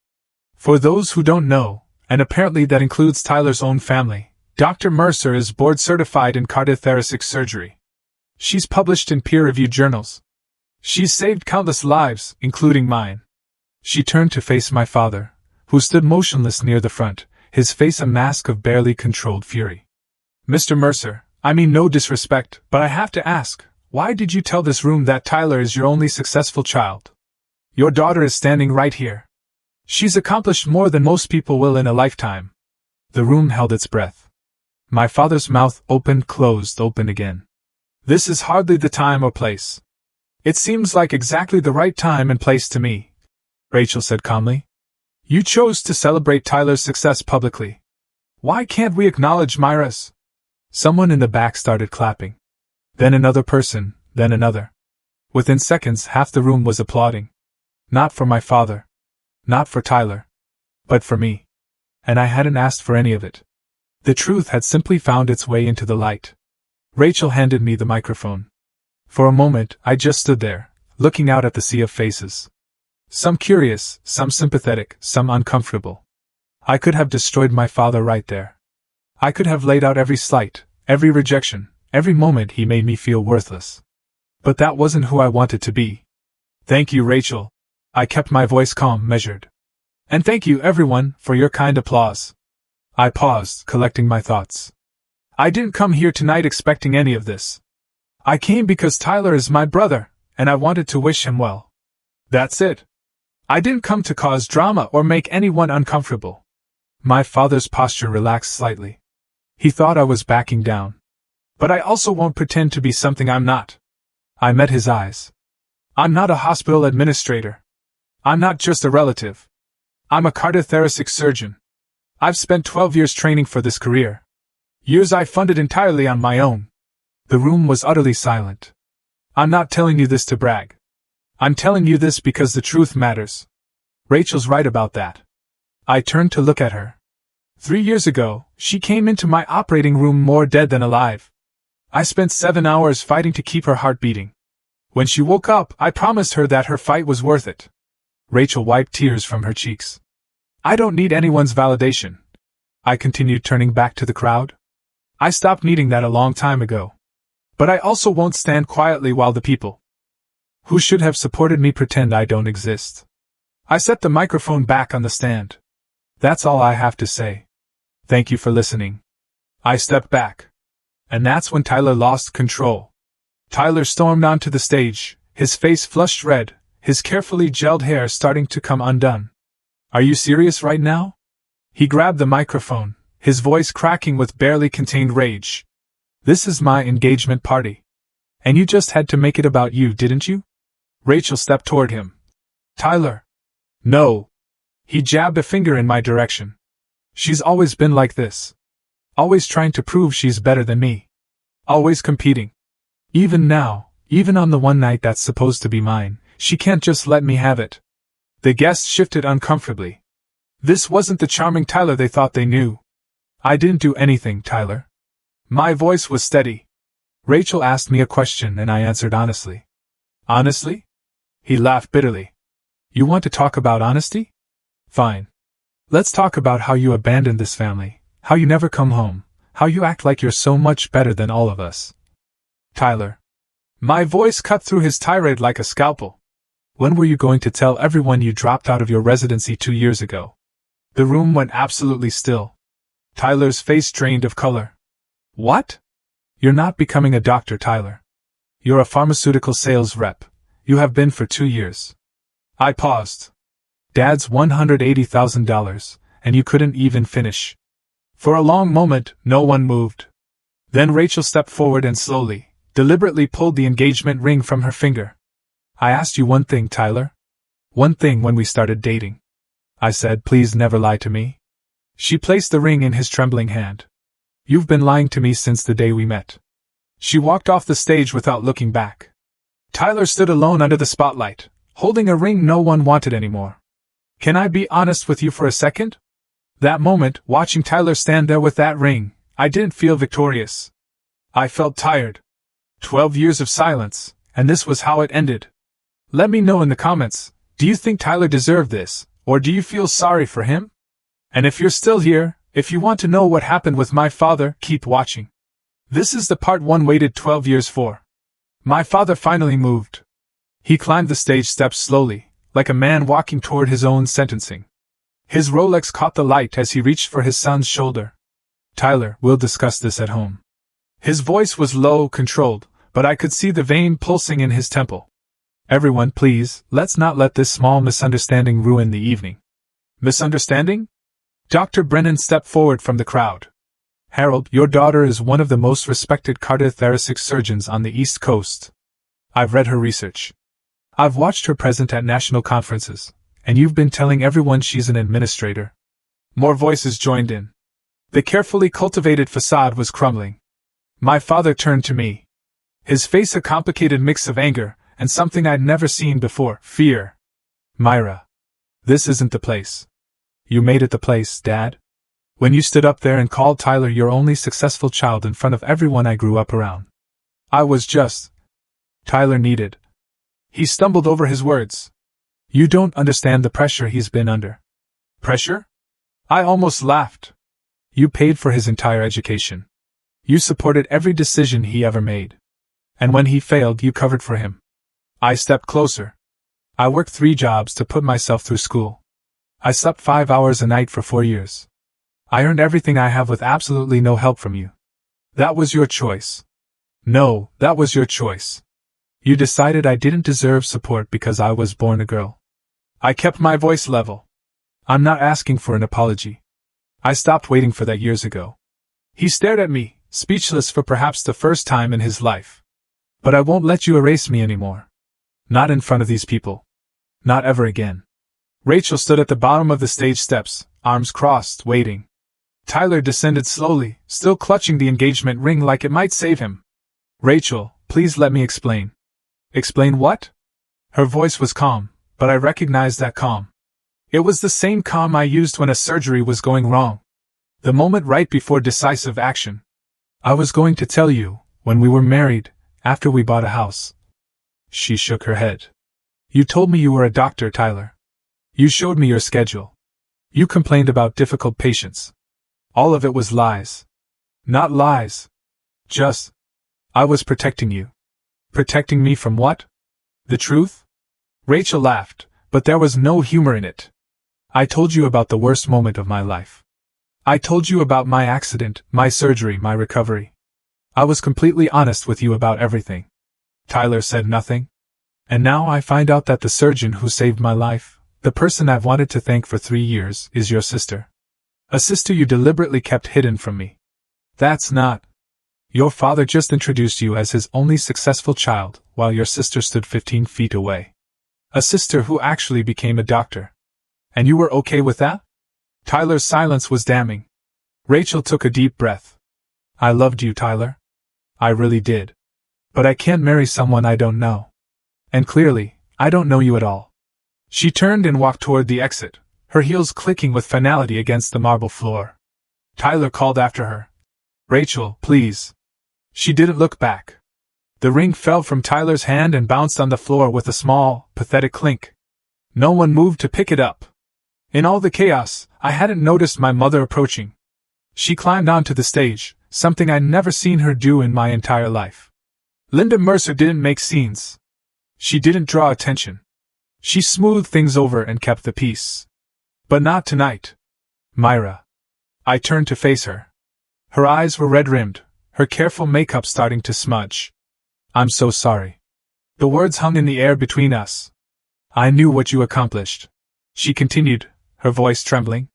A: For those who don't know, and apparently that includes Tyler's own family, Dr. Mercer is board-certified in cardiothoracic surgery. She's published in peer-reviewed journals. She's saved countless lives, including mine. She turned to face my father, who stood motionless near the front, his face a mask of barely controlled fury. Mr. Mercer, I mean no disrespect, but I have to ask, why did you tell this room that Tyler is your only successful child? Your daughter is standing right here. She's accomplished more than most people will in a lifetime. The room held its breath. My father's mouth opened, closed, opened again. This is hardly the time or place. It seems like exactly the right time and place to me, Rachel said calmly. You chose to celebrate Tyler's success publicly. Why can't we acknowledge Myra's? Someone in the back started clapping. Then another person, then another. Within seconds, half the room was applauding. Not for my father. Not for Tyler. But for me. And I hadn't asked for any of it. The truth had simply found its way into the light. Rachel handed me the microphone. For a moment, I just stood there, looking out at the sea of faces. Some curious, some sympathetic, some uncomfortable. I could have destroyed my father right there. I could have laid out every slight, every rejection, every moment he made me feel worthless. But that wasn't who I wanted to be. Thank you, Rachel. I kept my voice calm, measured. And thank you, everyone, for your kind applause. I paused, collecting my thoughts. I didn't come here tonight expecting any of this. I came because Tyler is my brother, and I wanted to wish him well. That's it. I didn't come to cause drama or make anyone uncomfortable. My father's posture relaxed slightly. He thought I was backing down. But I also won't pretend to be something I'm not. I met his eyes. I'm not a hospital administrator. I'm not just a relative. I'm a cardiothoracic surgeon. I've spent 12 years training for this career. Years I funded entirely on my own. The room was utterly silent. I'm not telling you this to brag. I'm telling you this because the truth matters. Rachel's right about that. I turned to look at her. 3 years ago, she came into my operating room more dead than alive. I spent 7 hours fighting to keep her heart beating. When she woke up, I promised her that her fight was worth it. Rachel wiped tears from her cheeks. I don't need anyone's validation. I continued, turning back to the crowd. I stopped needing that a long time ago. But I also won't stand quietly while the people who should have supported me pretend I don't exist. I set the microphone back on the stand. That's all I have to say. Thank you for listening. I stepped back. And that's when Tyler lost control. Tyler stormed onto the stage, his face flushed red, his carefully gelled hair starting to come undone. Are you serious right now? He grabbed the microphone, his voice cracking with barely contained rage. This is my engagement party. And you just had to make it about you, didn't you? Rachel stepped toward him. Tyler. No. He jabbed a finger in my direction. She's always been like this. Always trying to prove she's better than me. Always competing. Even now, even on the one night that's supposed to be mine, she can't just let me have it. The guests shifted uncomfortably. This wasn't the charming Tyler they thought they knew. I didn't do anything, Tyler. My voice was steady. Rachel asked me a question and I answered honestly. Honestly? He laughed bitterly. You want to talk about honesty? Fine. Let's talk about how you abandoned this family, how you never come home, how you act like you're so much better than all of us. Tyler. My voice cut through his tirade like a scalpel. When were you going to tell everyone you dropped out of your residency 2 years ago? The room went absolutely still. Tyler's face drained of color. What? You're not becoming a doctor, Tyler. You're a pharmaceutical sales rep. You have been for 2 years. I paused. Dad's $180,000, and you couldn't even finish. For a long moment, no one moved. Then Rachel stepped forward and slowly, deliberately pulled the engagement ring from her finger. I asked you one thing, Tyler. One thing when we started dating. I said, please never lie to me. She placed the ring in his trembling hand. You've been lying to me since the day we met. She walked off the stage without looking back. Tyler stood alone under the spotlight, holding a ring no one wanted anymore. Can I be honest with you for a second? That moment, watching Tyler stand there with that ring, I didn't feel victorious. I felt tired. 12 years of silence, and this was how it ended. Let me know in the comments, do you think Tyler deserved this, or do you feel sorry for him? And if you're still here, if you want to know what happened with my father, keep watching. This is the part one waited 12 years for. My father finally moved. He climbed the stage steps slowly, like a man walking toward his own sentencing. His Rolex caught the light as he reached for his son's shoulder. Tyler, we'll discuss this at home. His voice was low, controlled, but I could see the vein pulsing in his temple. Everyone, please, let's not let this small misunderstanding ruin the evening. Misunderstanding? Dr. Brennan stepped forward from the crowd. Harold, your daughter is one of the most respected cardiothoracic surgeons on the East Coast. I've read her research. I've watched her present at national conferences, and you've been telling everyone she's an administrator. More voices joined in. The carefully cultivated facade was crumbling. My father turned to me. His face a complicated mix of anger, and something I'd never seen before, fear. Myra. This isn't the place. You made it the place, Dad. When you stood up there and called Tyler your only successful child in front of everyone I grew up around. I was just... Tyler needed. He stumbled over his words. You don't understand the pressure he's been under. Pressure? I almost laughed. You paid for his entire education. You supported every decision he ever made. And when he failed, you covered for him. I stepped closer. I worked 3 jobs to put myself through school. I slept 5 hours a night for 4 years. I earned everything I have with absolutely no help from you. That was your choice. No, that was your choice. You decided I didn't deserve support because I was born a girl. I kept my voice level. I'm not asking for an apology. I stopped waiting for that years ago. He stared at me, speechless for perhaps the first time in his life. But I won't let you erase me anymore. Not in front of these people. Not ever again. Rachel stood at the bottom of the stage steps, arms crossed, waiting. Tyler descended slowly, still clutching the engagement ring like it might save him. Rachel, please let me explain. Explain what? Her voice was calm, but I recognized that calm. It was the same calm I used when a surgery was going wrong. The moment right before decisive action. I was going to tell you, when we were married, after we bought a house. She shook her head. You told me you were a doctor, Tyler. You showed me your schedule. You complained about difficult patients. All of it was lies. Not lies. Just... I was protecting you. Protecting me from what? The truth? Rachel laughed, but there was no humor in it. I told you about the worst moment of my life. I told you about my accident, my surgery, my recovery. I was completely honest with you about everything. Tyler said nothing. And now I find out that the surgeon who saved my life, the person I've wanted to thank for 3 years, is your sister. A sister you deliberately kept hidden from me. That's not. Your father just introduced you as his only successful child, while your sister stood 15 feet away. A sister who actually became a doctor. And you were okay with that? Tyler's silence was damning. Rachel took a deep breath. I loved you, Tyler. I really did. But I can't marry someone I don't know. And clearly, I don't know you at all. She turned and walked toward the exit, her heels clicking with finality against the marble floor. Tyler called after her. Rachel, please. She didn't look back. The ring fell from Tyler's hand and bounced on the floor with a small, pathetic clink. No one moved to pick it up. In all the chaos, I hadn't noticed my mother approaching. She climbed onto the stage, something I'd never seen her do in my entire life. Linda Mercer didn't make scenes. She didn't draw attention. She smoothed things over and kept the peace. But not tonight. Myra. I turned to face her. Her eyes were red-rimmed, her careful makeup starting to smudge. I'm so sorry. The words hung in the air between us. I knew what you accomplished. She continued, her voice trembling.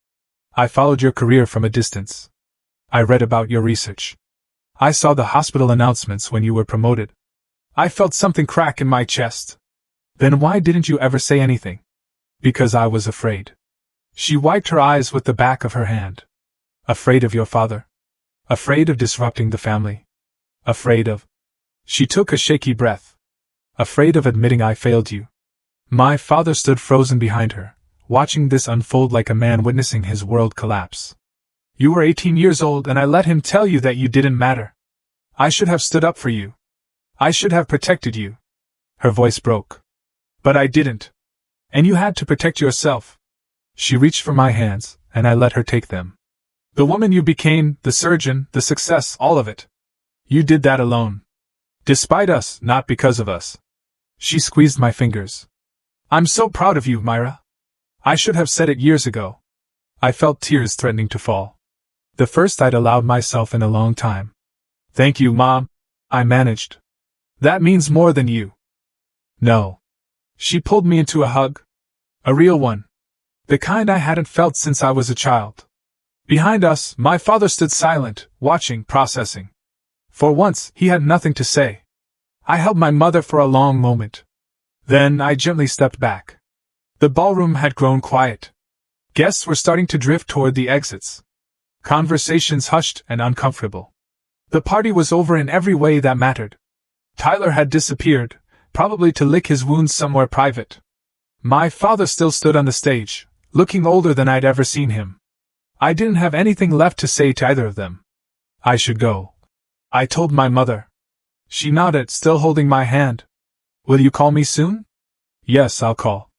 A: I followed your career from a distance. I read about your research. I saw the hospital announcements when you were promoted. I felt something crack in my chest. Then why didn't you ever say anything? Because I was afraid. She wiped her eyes with the back of her hand. Afraid of your father. Afraid of disrupting the family. Afraid of... She took a shaky breath. Afraid of admitting I failed you. My father stood frozen behind her, watching this unfold like a man witnessing his world collapse. You were 18 years old and I let him tell you that you didn't matter. I should have stood up for you. I should have protected you. Her voice broke. But I didn't. And you had to protect yourself. She reached for my hands, and I let her take them. The woman you became, the surgeon, the success, all of it. You did that alone. Despite us, not because of us. She squeezed my fingers. I'm so proud of you, Myra. I should have said it years ago. I felt tears threatening to fall. The first I'd allowed myself in a long time. Thank you, Mom. I managed. That means more than you. No. She pulled me into a hug. A real one. The kind I hadn't felt since I was a child. Behind us, my father stood silent, watching, processing. For once, he had nothing to say. I held my mother for a long moment. Then I gently stepped back. The ballroom had grown quiet. Guests were starting to drift toward the exits. Conversations hushed and uncomfortable. The party was over in every way that mattered. Tyler had disappeared, probably to lick his wounds somewhere private. My father still stood on the stage, looking older than I'd ever seen him. I didn't have anything left to say to either of them. I should go. I told my mother. She nodded, still holding my hand. Will you call me soon? Yes, I'll call.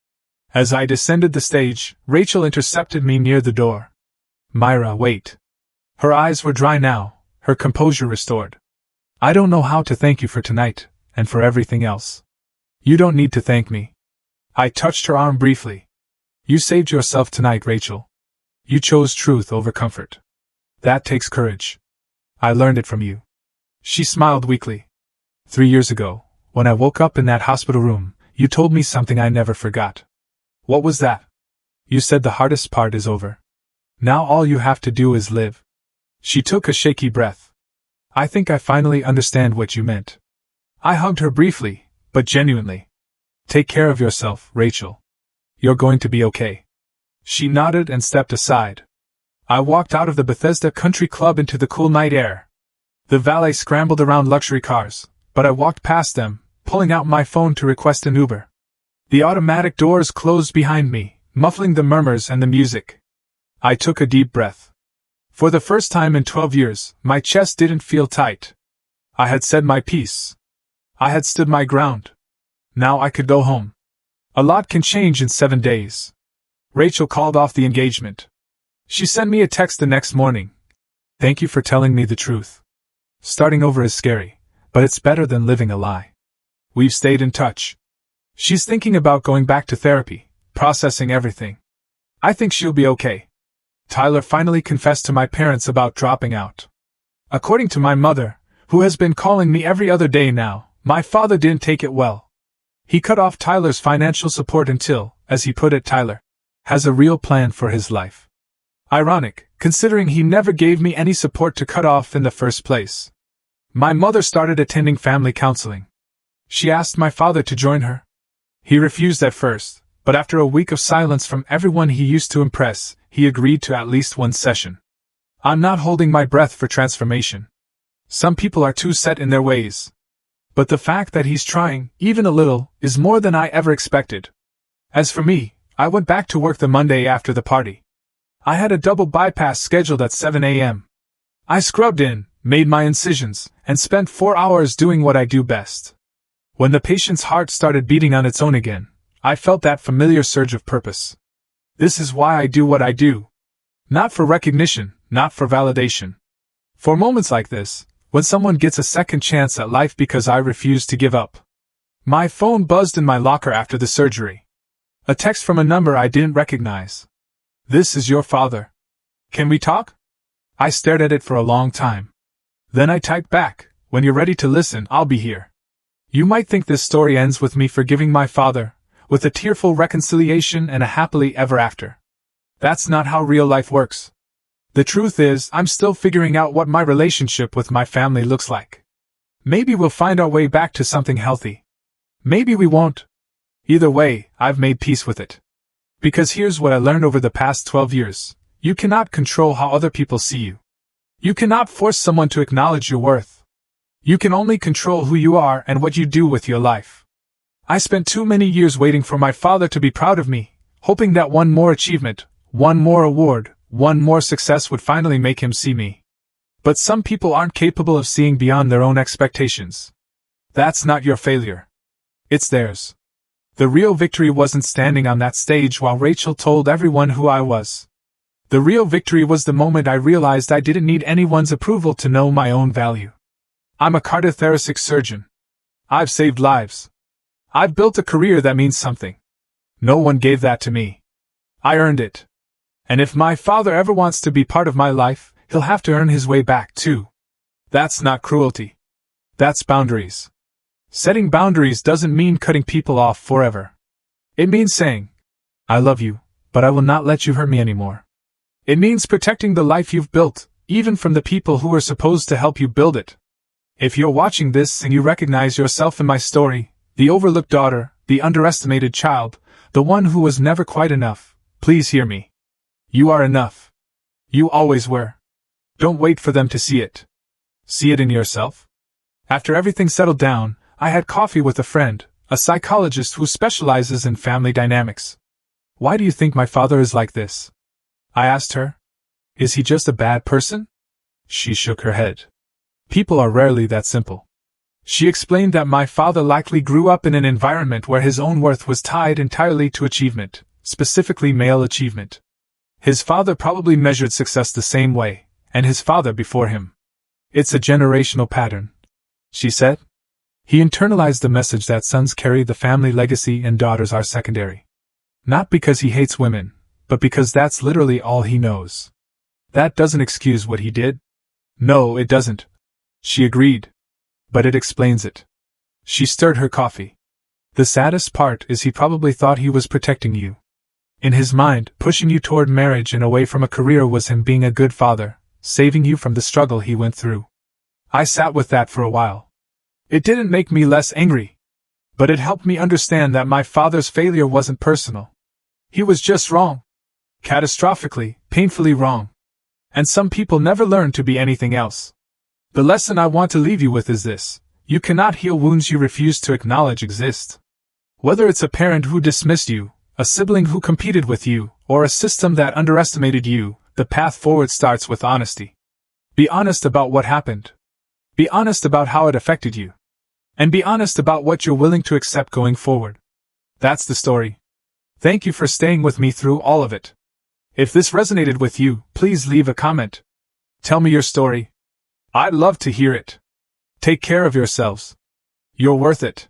A: As I descended the stage, Rachel intercepted me near the door. Myra, wait. Her eyes were dry now, her composure restored. I don't know how to thank you for tonight, and for everything else. You don't need to thank me. I touched her arm briefly. You saved yourself tonight, Rachel. You chose truth over comfort. That takes courage. I learned it from you. She smiled weakly. 3 years ago, when I woke up in that hospital room, you told me something I never forgot. What was that? You said the hardest part is over. Now all you have to do is live. She took a shaky breath. I think I finally understand what you meant. I hugged her briefly, but genuinely. Take care of yourself, Rachel. You're going to be okay. She nodded and stepped aside. I walked out of the Bethesda Country Club into the cool night air. The valet scrambled around luxury cars, but I walked past them, pulling out my phone to request an Uber. The automatic doors closed behind me, muffling the murmurs and the music. I took a deep breath. For the first time in 12 years, my chest didn't feel tight. I had said my piece. I had stood my ground. Now I could go home. A lot can change in 7 days. Rachel called off the engagement. She sent me a text the next morning. Thank you for telling me the truth. Starting over is scary, but it's better than living a lie. We've stayed in touch. She's thinking about going back to therapy, processing everything. I think she'll be okay. Tyler finally confessed to my parents about dropping out. According to my mother, who has been calling me every other day now, my father didn't take it well. He cut off Tyler's financial support until, as he put it, Tyler has a real plan for his life. Ironic, considering he never gave me any support to cut off in the first place. My mother started attending family counseling. She asked my father to join her. He refused at first, but after a week of silence from everyone he used to impress, he agreed to at least one session. I'm not holding my breath for transformation. Some people are too set in their ways. But the fact that he's trying, even a little, is more than I ever expected. As for me, I went back to work the Monday after the party. I had a double bypass scheduled at 7 a.m. I scrubbed in, made my incisions, and spent 4 hours doing what I do best. When the patient's heart started beating on its own again, I felt that familiar surge of purpose. This is why I do what I do. Not for recognition, not for validation. For moments like this, when someone gets a second chance at life because I refuse to give up. My phone buzzed in my locker after the surgery. A text from a number I didn't recognize. "This is your father. Can we talk?" I stared at it for a long time. Then I typed back, "When you're ready to listen, I'll be here." You might think this story ends with me forgiving my father, with a tearful reconciliation and a happily ever after. That's not how real life works. The truth is, I'm still figuring out what my relationship with my family looks like. Maybe we'll find our way back to something healthy. Maybe we won't. Either way, I've made peace with it. Because here's what I learned over the past 12 years. You cannot control how other people see you. You cannot force someone to acknowledge your worth. You can only control who you are and what you do with your life. I spent too many years waiting for my father to be proud of me, hoping that one more achievement, one more award, one more success would finally make him see me. But some people aren't capable of seeing beyond their own expectations. That's not your failure. It's theirs. The real victory wasn't standing on that stage while Rachel told everyone who I was. The real victory was the moment I realized I didn't need anyone's approval to know my own value. I'm a cardiothoracic surgeon. I've saved lives. I've built a career that means something. No one gave that to me. I earned it. And if my father ever wants to be part of my life, he'll have to earn his way back too. That's not cruelty. That's boundaries. Setting boundaries doesn't mean cutting people off forever. It means saying, "I love you, but I will not let you hurt me anymore." It means protecting the life you've built, even from the people who are supposed to help you build it. If you're watching this and you recognize yourself in my story, the overlooked daughter, the underestimated child, the one who was never quite enough, please hear me. You are enough. You always were. Don't wait for them to see it. See it in yourself. After everything settled down, I had coffee with a friend, a psychologist who specializes in family dynamics. "Why do you think my father is like this?" I asked her. "Is he just a bad person?" She shook her head. "People are rarely that simple." She explained that my father likely grew up in an environment where his own worth was tied entirely to achievement, specifically male achievement. His father probably measured success the same way, and his father before him. "It's a generational pattern," she said. He internalized the message that sons carry the family legacy and daughters are secondary. Not because he hates women, but because that's literally all he knows. That doesn't excuse what he did. No, it doesn't. She agreed. But it explains it. She stirred her coffee. The saddest part is he probably thought he was protecting you. In his mind, pushing you toward marriage and away from a career was him being a good father, saving you from the struggle he went through. I sat with that for a while. It didn't make me less angry. But it helped me understand that my father's failure wasn't personal. He was just wrong. Catastrophically, painfully wrong. And some people never learn to be anything else. The lesson I want to leave you with is this: you cannot heal wounds you refuse to acknowledge exist. Whether it's a parent who dismissed you, a sibling who competed with you, or a system that underestimated you, the path forward starts with honesty. Be honest about what happened. Be honest about how it affected you. And be honest about what you're willing to accept going forward. That's the story. Thank you for staying with me through all of it. If this resonated with you, please leave a comment. Tell me your story. I'd love to hear it. Take care of yourselves. You're worth it.